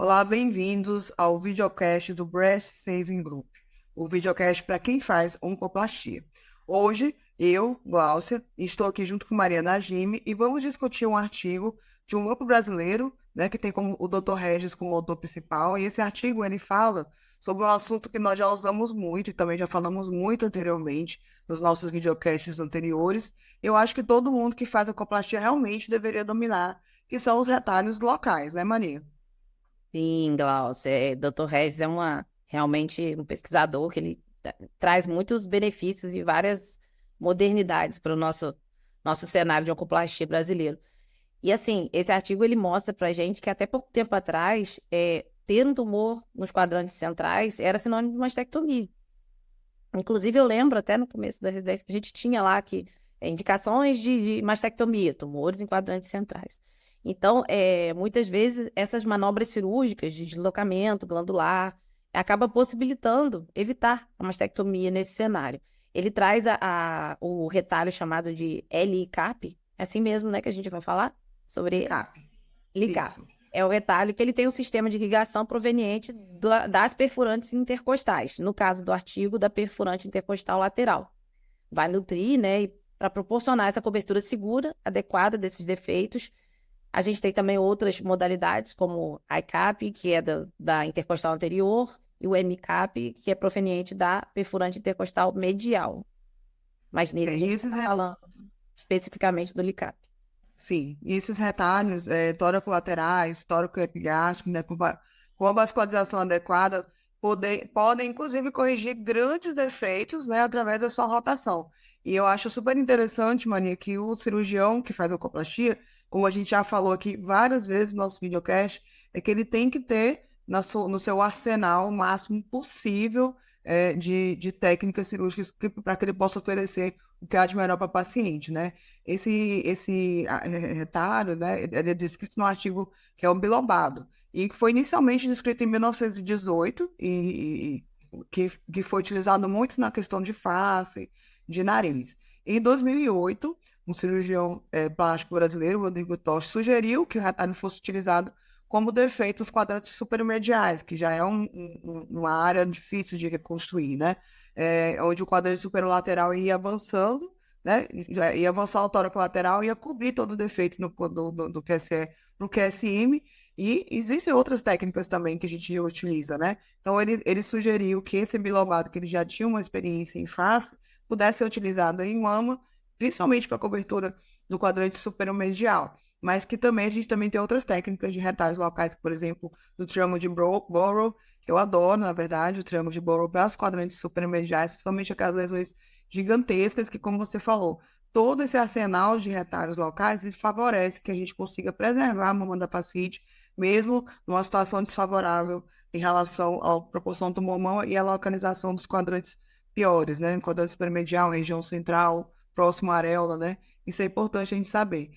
Olá, bem-vindos ao videocast do Breast Saving Group, o videocast para quem faz oncoplastia. Hoje, eu, Gláucia, estou aqui junto com Maria Najime e vamos discutir um artigo de um grupo brasileiro, né, que tem como o Dr. Regis como autor principal, e esse artigo ele fala sobre um assunto que nós já usamos muito e também já falamos muito anteriormente nos nossos videocasts anteriores. Eu acho que todo mundo que faz oncoplastia realmente deveria dominar, que são os retalhos locais, né, Maria? Sim, Glaucio, Dr. Regis é realmente um pesquisador que ele traz muitos benefícios e várias modernidades para o nosso cenário de oncoplastia brasileiro. E assim, esse artigo ele mostra para a gente que até pouco tempo atrás, ter um tumor nos quadrantes centrais era sinônimo de mastectomia. Inclusive, eu lembro até no começo da residência que a gente tinha lá que indicações de mastectomia, tumores em quadrantes centrais. Então, muitas vezes, essas manobras cirúrgicas de deslocamento glandular acaba possibilitando evitar a mastectomia nesse cenário. Ele traz o retalho chamado de LICAP, é assim mesmo, né, que a gente vai falar sobre Recap. LICAP. Isso. É o retalho que ele tem um sistema de irrigação proveniente das perfurantes intercostais, no caso do artigo da perfurante intercostal lateral. Vai nutrir, né, para proporcionar essa cobertura segura, adequada desses defeitos. A gente tem também outras modalidades, como a ICAP, que é da intercostal anterior, e o MCAP, que é proveniente da perfurante intercostal medial. Mas nesse a E gente esses, está falando especificamente do LICAP. sim, e esses retalhos toracolaterais, tóraco-epigástrico, né, com a vascularização adequada, podem, inclusive, corrigir grandes defeitos, né, através da sua rotação. E eu acho super interessante, Mania, que o cirurgião que faz a oncoplastia, como a gente já falou aqui várias vezes no nosso videocast, é que ele tem que ter no seu arsenal o máximo possível de técnicas cirúrgicas para que ele possa oferecer o que há de melhor para o paciente, né? Esse retalho, né, ele é descrito no artigo que é o bilobado, e que foi inicialmente descrito em 1918 que foi utilizado muito na questão de face, de nariz. Em 2008, um cirurgião plástico brasileiro, Rodrigo Tosh, sugeriu que o retalho fosse utilizado como defeito os quadrantes supermediais, que já é uma área difícil de reconstruir, né? Onde o quadrante superolateral ia avançando, né? Ia avançar o tórax lateral, ia cobrir todo o defeito do QSE para o QSM, e existem outras técnicas também que a gente utiliza, né? Então, ele sugeriu que esse bilobado, que ele já tinha uma experiência em face, pudesse ser utilizado em mama, principalmente para cobertura do quadrante superomedial, mas que também a gente também tem outras técnicas de retalhos locais, por exemplo, do triângulo de Borough, que eu adoro, na verdade, o triângulo de Borough para os quadrantes superomediais, principalmente aquelas lesões gigantescas que, como você falou, todo esse arsenal de retalhos locais ele favorece que a gente consiga preservar a mama da paciente, mesmo numa situação desfavorável em relação à proporção do tumor e à localização dos quadrantes piores, né? Quadrante supermedial, região central, próximo à areola, né? Isso é importante a gente saber.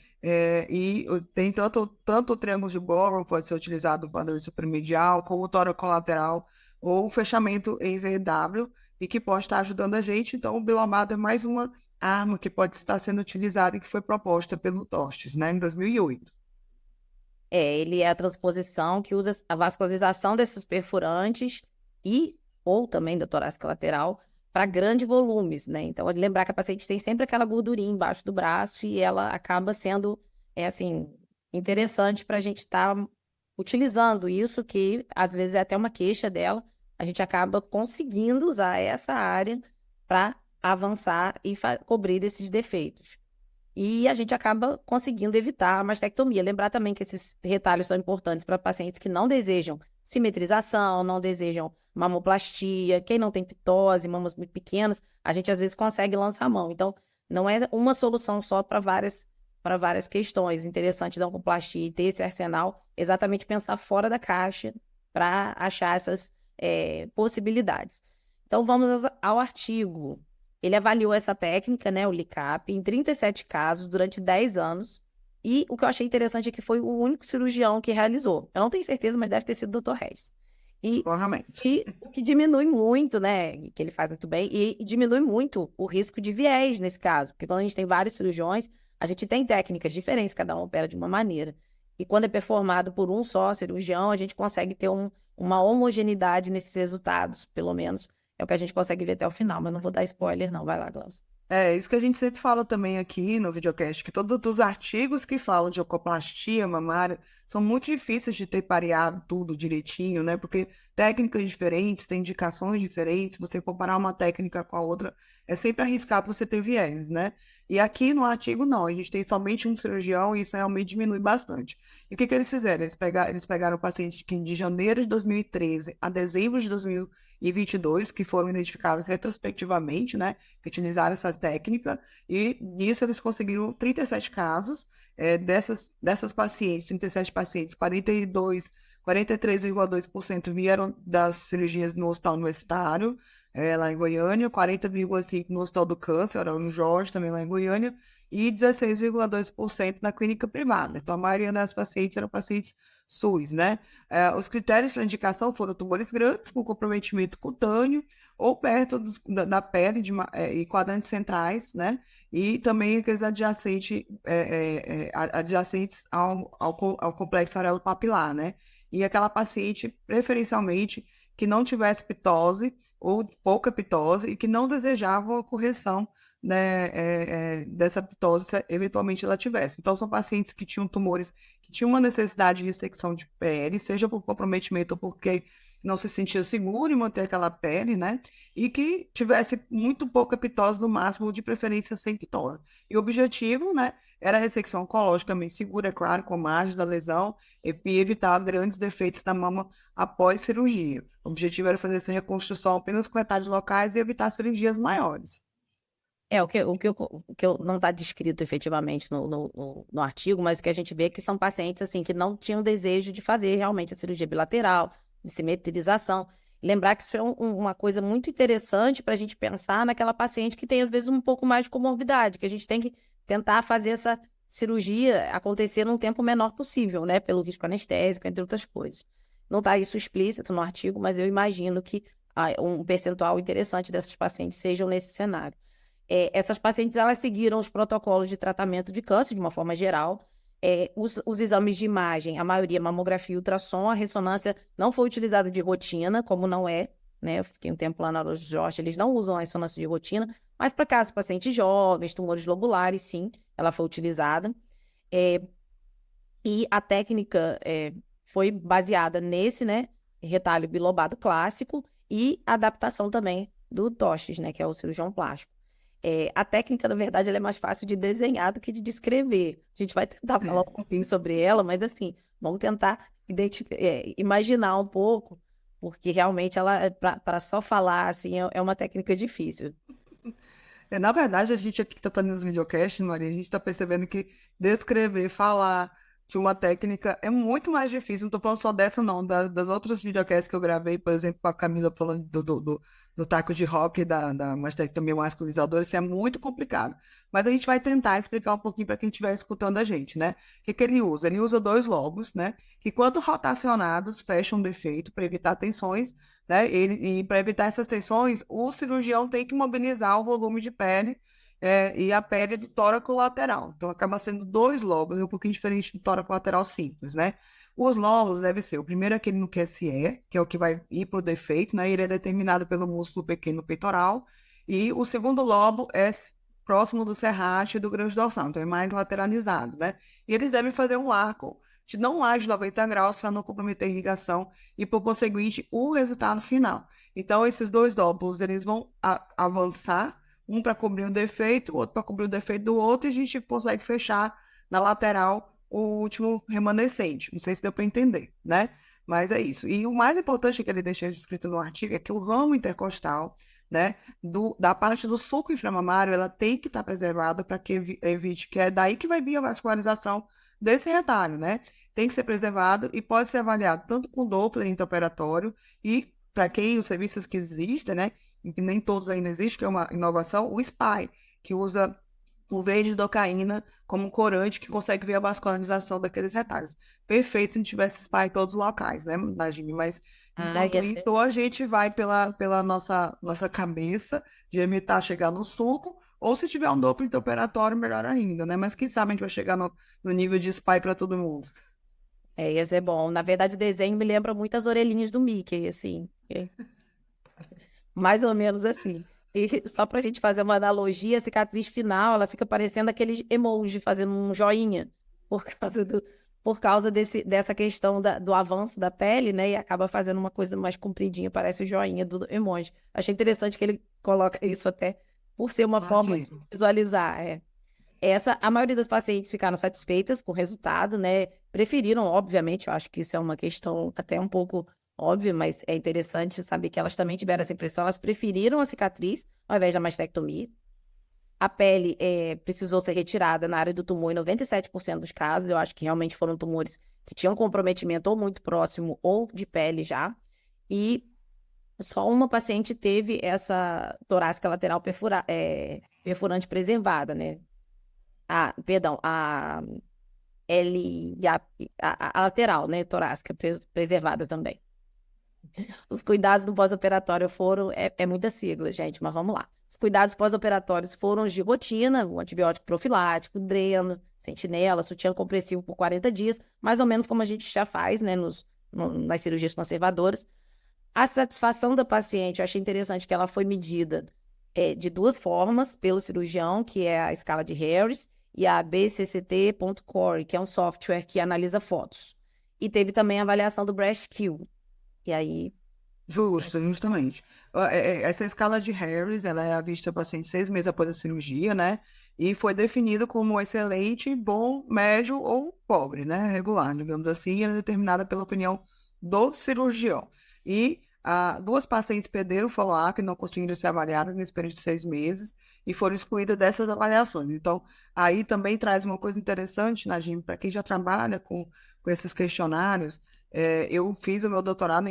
E tem tanto o triângulo de Borough pode ser utilizado no quadrante supermedial, como o tórax colateral, ou o fechamento em VW, e que pode estar ajudando a gente. Então, o bilomado é mais uma arma que pode estar sendo utilizada e que foi proposta pelo Tostes, né, em 2008. Ele é a transposição que usa a vascularização desses perfurantes e ou também da torácica lateral para grandes volumes, né? Então, lembrar que a paciente tem sempre aquela gordurinha embaixo do braço e ela acaba sendo, assim, interessante para a gente estar utilizando isso, que às vezes é até uma queixa dela, a gente acaba conseguindo usar essa área para avançar e cobrir esses defeitos. E a gente acaba conseguindo evitar a mastectomia. Lembrar também que esses retalhos são importantes para pacientes que não desejam simetrização, não desejam mamoplastia, quem não tem pitose, mamas muito pequenas, a gente às vezes consegue lançar a mão. Então, não é uma solução só para várias questões. O interessante da oncoplastia e ter esse arsenal, é exatamente pensar fora da caixa para achar essas possibilidades. Então, vamos ao artigo. Ele avaliou essa técnica, né, o LICAP, em 37 casos durante 10 anos. E o que eu achei interessante é que foi o único cirurgião que realizou. Eu não tenho certeza, mas deve ter sido o Dr. Regis. E Provavelmente. o que diminui muito, né, que ele faz muito bem, e diminui muito o risco de viés nesse caso. Porque quando a gente tem vários cirurgiões, a gente tem técnicas diferentes, cada um opera de uma maneira. E quando é performado por um só cirurgião, a gente consegue ter uma homogeneidade nesses resultados, pelo menos é o que a gente consegue ver até o final, mas não vou dar spoiler, não. Vai lá, Glaucio. É, isso que a gente sempre fala também aqui no videocast, que todos os artigos que falam de ocoplastia mamária são muito difíceis de ter pareado tudo direitinho, né? Porque técnicas diferentes, têm indicações diferentes, você comparar uma técnica com a outra, é sempre arriscado você ter vieses, né? E aqui no artigo, não, a gente tem somente um cirurgião e isso realmente diminui bastante. E o que que eles fizeram? Eles pegaram pacientes que de janeiro de 2013 a dezembro de 2022, que foram identificados retrospectivamente, né? Que utilizaram essa técnica, e nisso eles conseguiram 37 casos, dessas pacientes, 37 pacientes, 43,2% vieram das cirurgias no hospital universitário, lá em Goiânia, 40,5% no Hospital do Câncer, Araújo Jorge, também lá em Goiânia, e 16,2% na clínica privada. Então, a maioria das pacientes eram pacientes SUS, né? Os critérios para indicação foram tumores grandes, com comprometimento cutâneo, ou perto da pele e quadrantes centrais, né? E também aqueles adjacentes ao complexo areopapilar, né? E aquela paciente, preferencialmente, que não tivesse pitose ou pouca pitose e que não desejava a correção, né, dessa pitose, se eventualmente ela tivesse. Então, são pacientes que tinham tumores que tinham uma necessidade de ressecção de pele, seja por comprometimento ou porque não se sentia seguro em manter aquela pele, né? E que tivesse muito pouca pitose no máximo, de preferência sem pitose. E o objetivo, né, era a ressecção oncologicamente segura, é claro, com margem da lesão, e evitar grandes defeitos da mama após cirurgia. O objetivo era fazer essa reconstrução apenas com retalhos locais e evitar cirurgias maiores. O que não está descrito efetivamente no artigo, mas o que a gente vê é que são pacientes assim, que não tinham desejo de fazer realmente a cirurgia bilateral, de simetrização. Lembrar que isso é uma coisa muito interessante para a gente pensar naquela paciente que tem, às vezes, um pouco mais de comorbidade, que a gente tem que tentar fazer essa cirurgia acontecer num tempo menor possível, né? Pelo risco anestésico, entre outras coisas. Não está isso explícito no artigo, mas eu imagino que um percentual interessante dessas pacientes sejam nesse cenário. Essas pacientes, elas seguiram os protocolos de tratamento de câncer de uma forma geral. Os exames de imagem, a maioria mamografia e ultrassom, a ressonância não foi utilizada de rotina, como não é, né? Eu fiquei um tempo lá na Araújo Jorge, eles não usam a ressonância de rotina, mas para casos pacientes jovens, tumores lobulares, sim, ela foi utilizada. E a técnica foi baseada nesse, né, retalho bilobado clássico e adaptação também do Tostes, né, que é o cirurgião plástico. A técnica, na verdade, ela é mais fácil de desenhar do que de descrever. A gente vai tentar falar um pouquinho sobre ela, mas assim, vamos tentar imaginar um pouco, porque realmente ela, para só falar, assim, é uma técnica difícil. Na verdade, a gente aqui que está fazendo os videocasts, Maria, a gente está percebendo que descrever, falar de uma técnica é muito mais difícil. Não estou falando só dessa, não. Das outras videocasts que eu gravei, por exemplo, com a Camila falando do taco de rock, da mastectomia masculinizadora, isso é muito complicado. Mas a gente vai tentar explicar um pouquinho para quem estiver escutando a gente, né? O que que ele usa? Ele usa dois lobos, né? Que, quando rotacionados, fecham o defeito para evitar tensões, né? E para evitar essas tensões, o cirurgião tem que mobilizar o volume de pele, e a pele do tórax lateral. Então, acaba sendo dois lobos, um pouquinho diferente do tórax lateral simples, né? Os lobos devem ser, o primeiro é aquele no QSE, que é o que vai ir para o defeito, né? Ele é determinado pelo músculo pequeno peitoral. E o segundo lobo é próximo do serrátil e do grande dorsal, então é mais lateralizado, né? E eles devem fazer um arco de não mais de 90 graus para não comprometer a irrigação e, por conseguinte, o resultado final. Então, esses dois lóbulos, eles vão avançar, um para cobrir um defeito, o outro para cobrir o defeito do outro, e a gente consegue fechar na lateral o último remanescente. Não sei se deu para entender, né? Mas é isso. E o mais importante que ele deixou escrito no artigo é que o ramo intercostal, né, da parte do sulco inframamário, ela tem que estar preservada para que evite, que é daí que vai vir a vascularização desse retalho, né? Tem que ser preservado e pode ser avaliado tanto com Doppler intraoperatório e, para quem os serviços que existem, né, e que nem todos ainda existem, que é uma inovação, o SPY, que usa o lidocaína como corante, que consegue ver a vascularização daqueles retalhos. Perfeito se não tivesse SPY em todos os locais, né, Najimi? Mas, enquanto isso, ou a gente vai pela nossa cabeça de evitar chegar no sulco, ou se tiver um Doppler intraoperatório, melhor ainda, né? Mas quem sabe a gente vai chegar no nível de SPY para todo mundo. Ia ser bom. Na verdade, o desenho me lembra muito as orelhinhas do Mickey, assim. Mais ou menos assim. E só pra gente fazer uma analogia, a cicatriz final, ela fica parecendo aquele emoji fazendo um joinha, por causa dessa questão do avanço da pele, né? E acaba fazendo uma coisa mais compridinha, parece o joinha do emoji. Achei interessante que ele coloca isso até por ser uma forma de Artigo. visualizar. A maioria das pacientes ficaram satisfeitas com o resultado, né? Preferiram, obviamente, eu acho que isso é uma questão até um pouco óbvia, mas é interessante saber que elas também tiveram essa impressão. Elas preferiram a cicatriz ao invés da mastectomia. A pele precisou ser retirada na área do tumor em 97% dos casos. Eu acho que realmente foram tumores que tinham comprometimento ou muito próximo ou de pele já. E só uma paciente teve essa torácica lateral perfurante preservada, né? Perdão, a lateral, né, torácica, preservada também. Os cuidados no pós-operatório foram, é muita sigla, gente, mas vamos lá. Os cuidados pós-operatórios foram os de rotina, o antibiótico profilático, dreno, sentinela, sutiã compressivo por 40 dias, mais ou menos como a gente já faz, né, nas cirurgias conservadoras. A satisfação da paciente, eu achei interessante que ela foi medida de duas formas pelo cirurgião, que é a escala de Harris, e a BCCT.core, que é um software que analisa fotos. E teve também a avaliação do Breast Q. E aí, Justo, justamente. Essa escala de Harris, ela era vista para paciente 6 meses após a cirurgia, né? E foi definida como excelente, bom, médio ou pobre, né? Regular, digamos assim, e era determinada pela opinião do cirurgião. E duas pacientes perderam o follow-up e não conseguiram ser avaliadas nesse período de 6 meses e foram excluídas dessas avaliações. Então, aí também traz uma coisa interessante, Najim, para quem já trabalha com esses questionários. Eu fiz o meu doutorado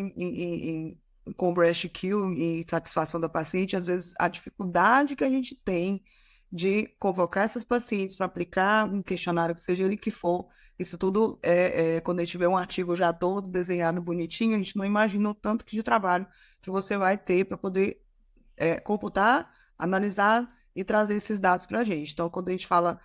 com breast Q e satisfação da paciente, às vezes a dificuldade que a gente tem de convocar essas pacientes para aplicar um questionário, que seja ele que for, isso tudo quando a gente vê um artigo já todo desenhado bonitinho, a gente não imagina o tanto de trabalho que você vai ter para poder computar, analisar e trazer esses dados para a gente. Então, quando a gente fala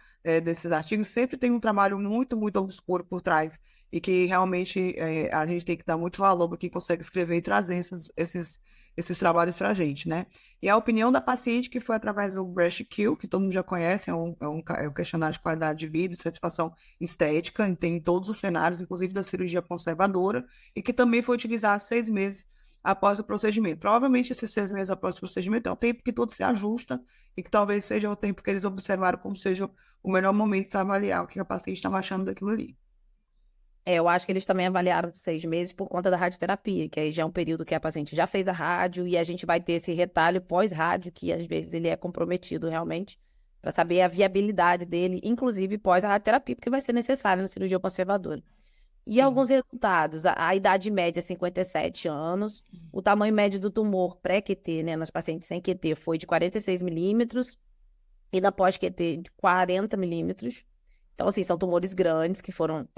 desses artigos, sempre tem um trabalho muito, muito obscuro por trás e que realmente a gente tem que dar muito valor para quem consegue escrever e trazer esses trabalhos para a gente, né? E a opinião da paciente, que foi através do Breast Q, que todo mundo já conhece, é um questionário de qualidade de vida e satisfação estética, e tem em todos os cenários, inclusive da cirurgia conservadora, e que também foi utilizado há 6 meses após o procedimento. Provavelmente esses 6 meses após o procedimento é o tempo que tudo se ajusta e que talvez seja o tempo que eles observaram como seja o melhor momento para avaliar o que a paciente estava achando daquilo ali. eu acho que eles também avaliaram 6 meses por conta da radioterapia, que aí já é um período que a paciente já fez a rádio e a gente vai ter esse retalho pós-rádio, que às vezes ele é comprometido realmente, para saber a viabilidade dele, inclusive pós a radioterapia, porque vai ser necessário na cirurgia conservadora. E Sim. alguns resultados, a idade média é 57 anos, o tamanho médio do tumor pré-QT, né, nas pacientes sem QT, foi de 46 milímetros, e na pós-QT de 40 milímetros. Então, assim, são tumores grandes que foram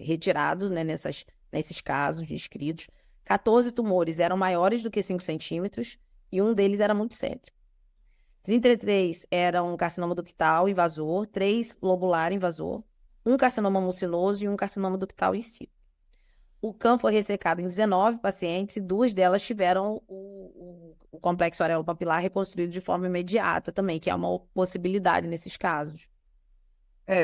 retirados, né, nesses casos descritos. 14 tumores eram maiores do que 5 centímetros e um deles era muito céntrico. 33 eram um carcinoma ductal invasor, 3 lobular invasor, um carcinoma mucinoso e um carcinoma ductal in situ. O CAM foi ressecado em 19 pacientes e 2 delas tiveram o complexo areopapilar reconstruído de forma imediata também, que é uma possibilidade nesses casos.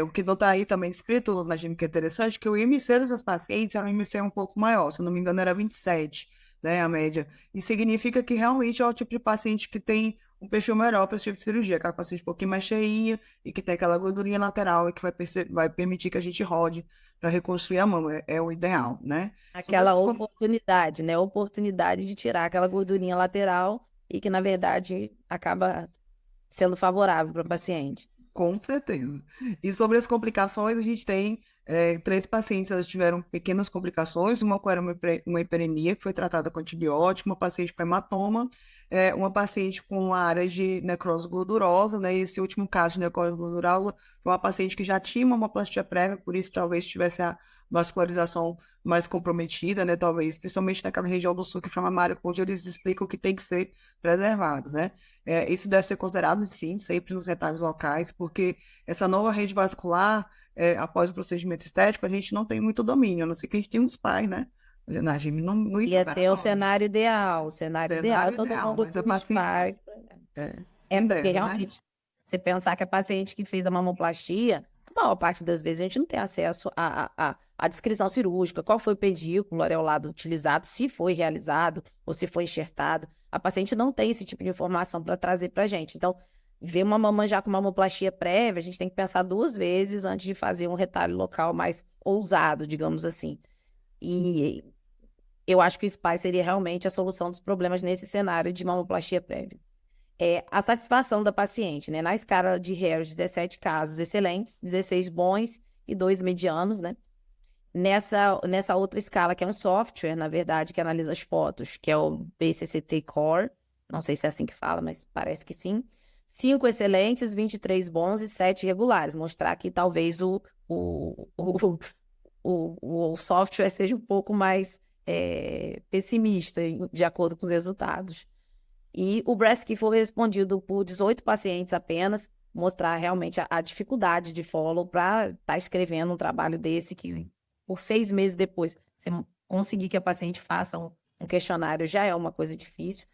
O que não está aí também escrito na GIM, que é interessante, que o IMC dessas pacientes era um IMC um pouco maior, se eu não me engano era 27, né, a média. E significa que realmente é o tipo de paciente que tem um perfil melhor para esse tipo de cirurgia, aquela paciente um pouquinho mais cheinha e que tem aquela gordurinha lateral e que vai permitir que a gente rode para reconstruir a mama, é o ideal, né? Sobre Aquela essas oportunidade, né? Oportunidade de tirar aquela gordurinha lateral e que, na verdade, acaba sendo favorável para o paciente. Com certeza. E sobre as complicações, a gente tem 3 pacientes, elas tiveram pequenas complicações, uma era uma hiperemia, que foi tratada com antibiótico, uma paciente com hematoma, uma paciente com uma área de necrose gordurosa, né? E esse último caso de necrose gordurosa foi uma paciente que já tinha uma hemoplastia prévia, por isso talvez tivesse a vascularização mais comprometida, né? Talvez, principalmente naquela região do sulco inflamatório, onde eles explicam que tem que ser preservado, né? Isso deve ser considerado, sim, sempre nos retalhos locais, porque essa nova rede vascular, após o procedimento estético, a gente não tem muito domínio, a não ser que a gente tenha um SPY, né? Na GIM não Ia ser o operatório. cenário ideal. O cenário ideal é Cenário todo ideal, mundo mas a com paciente, Spark. É quem porque dera, né? realmente, você pensar que a paciente que fez a mamoplastia, a maior parte das vezes a gente não tem acesso à descrição cirúrgica, qual foi o pedículo areolado utilizado, se foi realizado ou se foi enxertado. A paciente não tem esse tipo de informação para trazer para a gente. Então, ver uma mamãe já com mamoplastia prévia, a gente tem que pensar duas vezes antes de fazer um retalho local mais ousado, digamos assim. E eu acho que o SPY seria realmente a solução dos problemas nesse cenário de mamoplastia prévia. A satisfação da paciente, né? Na escala de Harris, 17 casos excelentes, 16 bons e 2 medianos, né? Nessa outra escala, que é um software, na verdade, que analisa as fotos, que é o BCCT Core, não sei se é assim que fala, mas parece que sim. 5 excelentes, 23 bons e 7 regulares. Mostrar que talvez o software seja um pouco mais pessimista, de acordo com os resultados. E o Breast foi respondido por 18 pacientes apenas, mostrar realmente a dificuldade de follow para estar escrevendo um trabalho desse que, por 6 meses depois, você conseguir que a paciente faça um questionário já é uma coisa difícil.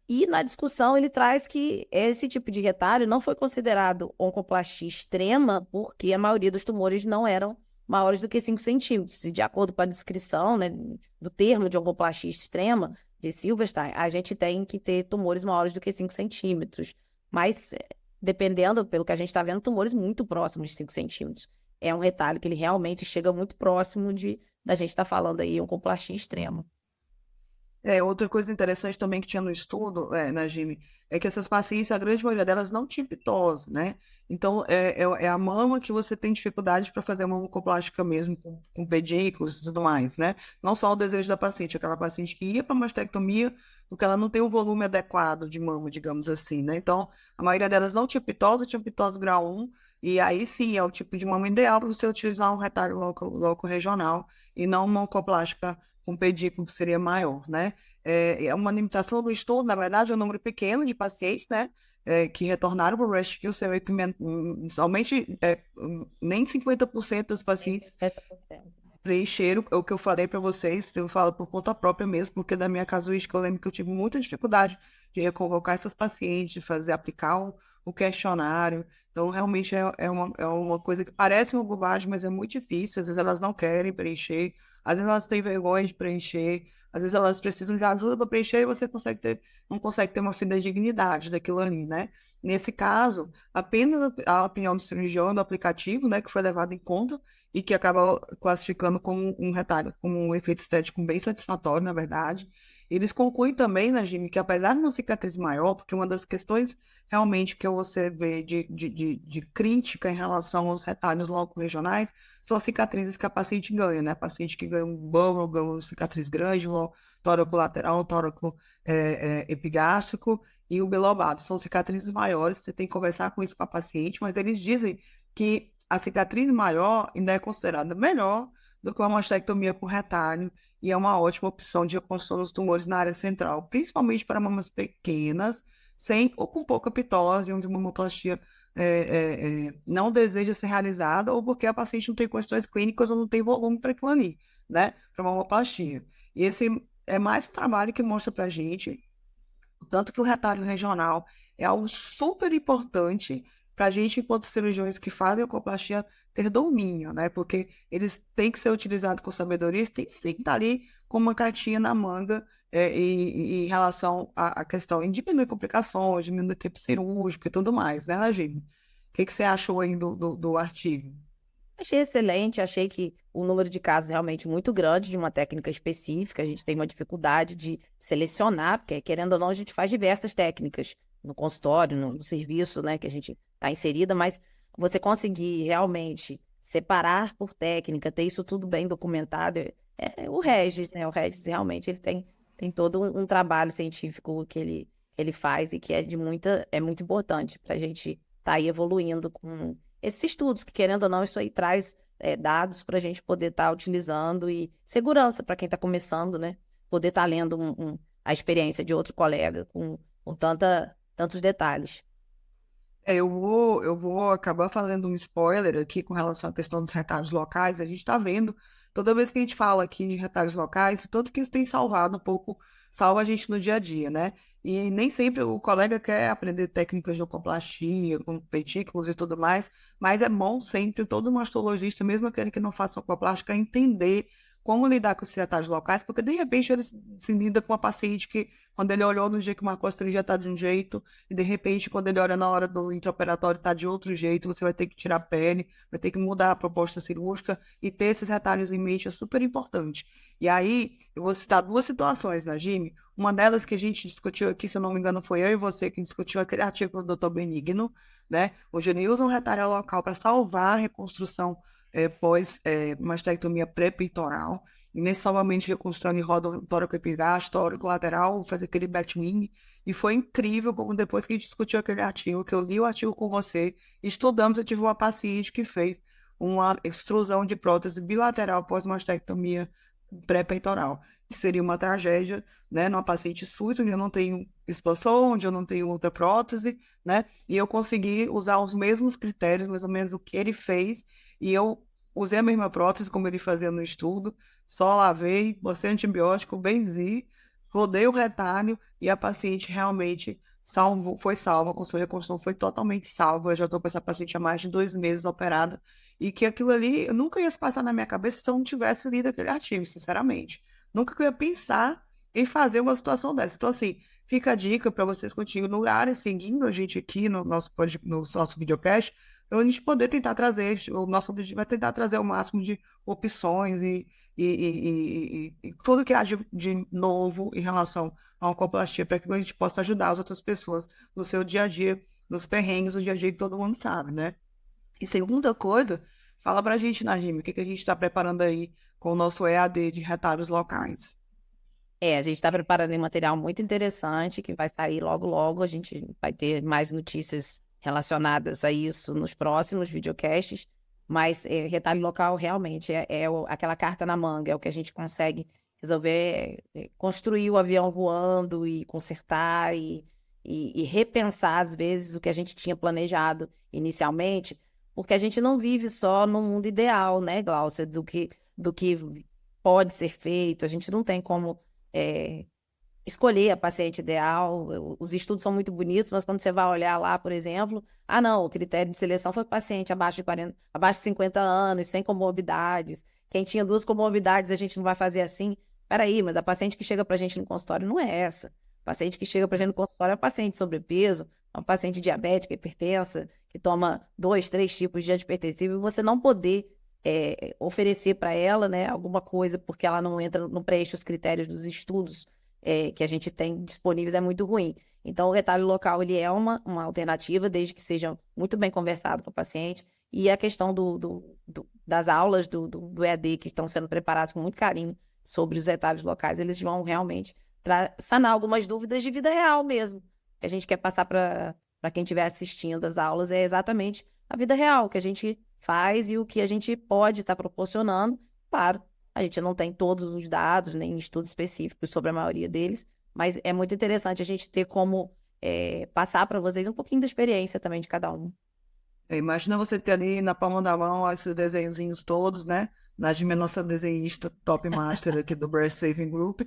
E na discussão ele traz que esse tipo de retalho não foi considerado oncoplastia extrema porque a maioria dos tumores não eram maiores do que 5 centímetros. E de acordo com a descrição, né, do termo de oncoplastia extrema, de Silverstein, a gente tem que ter tumores maiores do que 5 centímetros. Mas, dependendo, pelo que a gente está vendo, tumores muito próximos de 5 centímetros. É um retalho que ele realmente chega muito próximo da gente estar falando aí oncoplastia extrema. Outra coisa interessante também que tinha no estudo, na GIMI, é que essas pacientes, a grande maioria delas não tinha pitose, né? Então, é a mama que você tem dificuldade para fazer uma mucoplástica mesmo, com pedículos e tudo mais, né? Não só o desejo da paciente, aquela paciente que ia para mastectomia, porque ela não tem o volume adequado de mama, digamos assim, né? Então, a maioria delas não tinha pitose grau 1, e aí sim é o tipo de mama ideal para você utilizar um retalho loco-regional e não uma mucoplástica com pedículo que seria maior, né? É uma limitação do estudo, na verdade, é um número pequeno de pacientes, né? Que retornaram para o rescue, você vê que somente nem 50% dos pacientes 50%. preencheram o que eu falei para vocês, eu falo por conta própria mesmo, porque da minha casuística eu lembro que eu tive muita dificuldade de reconvocar essas pacientes, de fazer, aplicar o questionário. Então, realmente é uma coisa que parece uma bobagem, mas é muito difícil. Às vezes elas não querem preencher, às vezes elas têm vergonha de preencher, às vezes elas precisam de ajuda para preencher e você não consegue ter uma fidedignidade daquilo ali, né? Nesse caso, apenas a opinião do cirurgião do aplicativo, né, que foi levado em conta, e que acaba classificando como um retalho, como um efeito estético bem satisfatório, na verdade. Eles concluem também, né, Jimmy, que apesar de uma cicatriz maior, porque uma das questões realmente que você vê de crítica em relação aos retalhos loco-regionais são as cicatrizes que a paciente ganha, né? A paciente que ganha um bumble, ganha uma cicatriz grande, tóraco lateral, tóraco epigástrico e o bilobado. São cicatrizes maiores, você tem que conversar com isso com a paciente, mas eles dizem que a cicatriz maior ainda é considerada melhor do que uma mastectomia com retalho e é uma ótima opção de reconstrução dos tumores na área central, principalmente para mamas pequenas, sem ou com pouca pitose, onde a mamoplastia não deseja ser realizada ou porque a paciente não tem questões clínicas ou não tem volume para aquilo ali, né, para mamoplastia. E esse é mais um trabalho que mostra para a gente tanto que o retalho regional é algo super importante para a gente, enquanto cirurgiões que fazem ecoplastia, ter domínio, né? Porque eles têm que ser utilizados com sabedoria, eles têm sim que estar ali com uma cartinha na manga em relação à questão em diminuir complicações, diminuir tempo cirúrgico e tudo mais, né, Najib? O que você achou aí do artigo? Achei excelente, achei que o número de casos é realmente muito grande de uma técnica específica, a gente tem uma dificuldade de selecionar, porque querendo ou não, a gente faz diversas técnicas no consultório, no serviço, né, que a gente está inserida, mas você conseguir realmente separar por técnica, ter isso tudo bem documentado, é o Regis, né? O Regis realmente ele tem todo um trabalho científico que ele faz e que é muito importante para a gente estar aí evoluindo com esses estudos, que querendo ou não, isso aí traz dados para a gente poder estar utilizando e segurança para quem está começando, né? Poder estar lendo a experiência de outro colega com tantos detalhes. Eu vou acabar fazendo um spoiler aqui com relação à questão dos retalhos locais. A gente está vendo, toda vez que a gente fala aqui de retalhos locais, tanto que isso tem salvado um pouco, salva a gente no dia a dia, né? E nem sempre o colega quer aprender técnicas de ocoplastia, com petículos e tudo mais, mas é bom sempre todo mastologista, mesmo aquele que não faça ocoplástica, entender como lidar com esses retalhos locais, porque de repente ele se lida com uma paciente que, quando ele olhou no dia que marcou a cirurgia, está de um jeito, e de repente, quando ele olha na hora do intraoperatório, está de outro jeito, você vai ter que tirar a pele, vai ter que mudar a proposta cirúrgica e ter esses retalhos em mente é super importante. E aí, eu vou citar duas situações, né, Jimmy? Uma delas que a gente discutiu aqui, se eu não me engano, foi eu e você que discutiu aquele artigo do Dr. Benigno, né? O Geni usa um retalho local para salvar a reconstrução pós mastectomia pré-peitoral. E nesse salvamento de reconstrução, ele roda o tóraco epigástrico, tóraco lateral, faz aquele batwing. E foi incrível como depois que a gente discutiu aquele artigo, que eu li o artigo com você, estudamos, eu tive uma paciente que fez uma extrusão de prótese bilateral pós-mastectomia pré-peitoral, que seria uma tragédia, né, numa paciente SUS, onde eu não tenho expansão, onde eu não tenho outra prótese, né, e eu consegui usar os mesmos critérios, mais ou menos o que ele fez, e eu usei a mesma prótese como ele fazia no estudo, só lavei, botei antibiótico, benzi, rodei o retalho e a paciente realmente foi salva, com sua reconstrução foi totalmente salva. Eu já estou com essa paciente há mais de 2 meses operada e que aquilo ali eu nunca ia se passar na minha cabeça se eu não tivesse lido aquele artigo, sinceramente. Nunca que eu ia pensar em fazer uma situação dessa. Então, assim, fica a dica para vocês continuarem seguindo a gente aqui no nosso videocast, para a gente poder tentar trazer, o nosso objetivo é tentar trazer o máximo de opções e tudo que há de novo em relação a oncoplastia, para que a gente possa ajudar as outras pessoas no seu dia a dia, nos perrengues do dia a dia que todo mundo sabe, né? E segunda coisa, fala pra gente, Najime, o que a gente está preparando aí com o nosso EAD de retalhos locais. A gente está preparando um material muito interessante que vai sair logo, logo. A gente vai ter mais notícias relacionadas a isso nos próximos videocasts. Mas retalho local realmente aquela carta na manga, é o que a gente consegue resolver, construir o avião voando e consertar e repensar, às vezes, o que a gente tinha planejado inicialmente, porque a gente não vive só no mundo ideal, né, Glaucia, do que pode ser feito. A gente não tem como é, escolher a paciente ideal. Os estudos são muito bonitos, mas quando você vai olhar lá, por exemplo, não, o critério de seleção foi paciente abaixo de 40, abaixo de 50 anos, sem comorbidades. Quem tinha duas comorbidades, a gente não vai fazer assim. Peraí, mas a paciente que chega para a gente no consultório não é essa. A paciente que chega para a gente no consultório é uma paciente sobrepeso, uma paciente diabética, hipertensa, que toma 2, 3 tipos de antipertensivo, e você não poder oferecer para ela, né, alguma coisa porque ela não entra, não preenche os critérios dos estudos que a gente tem disponíveis é muito ruim. Então, o retalho local ele é uma alternativa, desde que seja muito bem conversado com o paciente. E a questão das aulas do EAD, que estão sendo preparadas com muito carinho sobre os retalhos locais, eles vão realmente sanar algumas dúvidas de vida real mesmo. O que a gente quer passar para quem estiver assistindo as aulas é exatamente a vida real, o que a gente faz e o que a gente pode estar proporcionando. Claro, a gente não tem todos os dados, nem estudos específicos sobre a maioria deles, mas é muito interessante a gente ter como passar para vocês um pouquinho da experiência também de cada um. Imagina você ter ali na palma da mão esses desenhozinhos todos, né? Najime é nossa desenhista top master aqui do Breast Saving Group.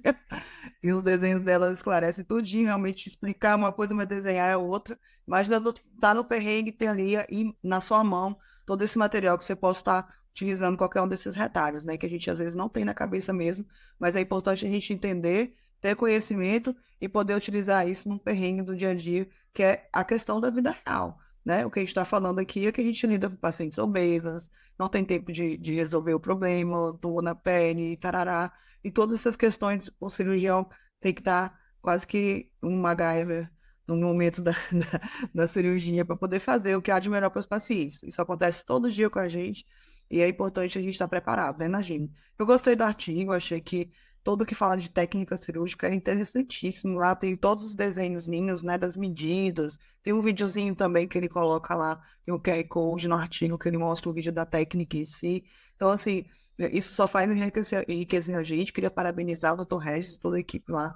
E os desenhos dela esclarecem tudinho, realmente explicar uma coisa, mas desenhar é outra. Imagina estar no perrengue e ter ali e, na sua mão todo esse material que você possa estar utilizando qualquer um desses retalhos, né? Que a gente às vezes não tem na cabeça mesmo, mas é importante a gente entender, ter conhecimento e poder utilizar isso num perrengue do dia a dia, que é a questão da vida real. Né? O que a gente está falando aqui é que a gente lida com pacientes obesas, não tem tempo de resolver o problema, dor na pele, tarará, e todas essas questões, o cirurgião tem que estar quase que um MacGyver no momento da cirurgia para poder fazer o que há de melhor para os pacientes. Isso acontece todo dia com a gente e é importante a gente estar preparado, né, Najime? Eu gostei do artigo, achei que todo que fala de técnica cirúrgica é interessantíssimo. Lá tem todos os desenhozinhos, né, das medidas. Tem um videozinho também que ele coloca lá, tem o QR Code no artigo que ele mostra o vídeo da técnica em si. Então, assim, isso só faz enriquecer a gente. Queria parabenizar o Dr. Regis, toda a equipe lá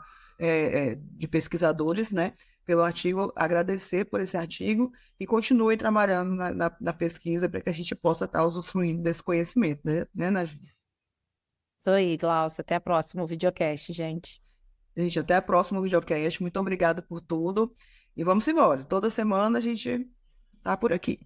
de pesquisadores, né? pelo artigo, agradecer por esse artigo e continue trabalhando na pesquisa para que a gente possa estar usufruindo desse conhecimento, né, Najmi? Isso aí, Glaucia. Até a próxima videocast, gente. Gente, até a próxima videocast. Muito obrigada por tudo. E vamos embora. Toda semana a gente tá por aqui.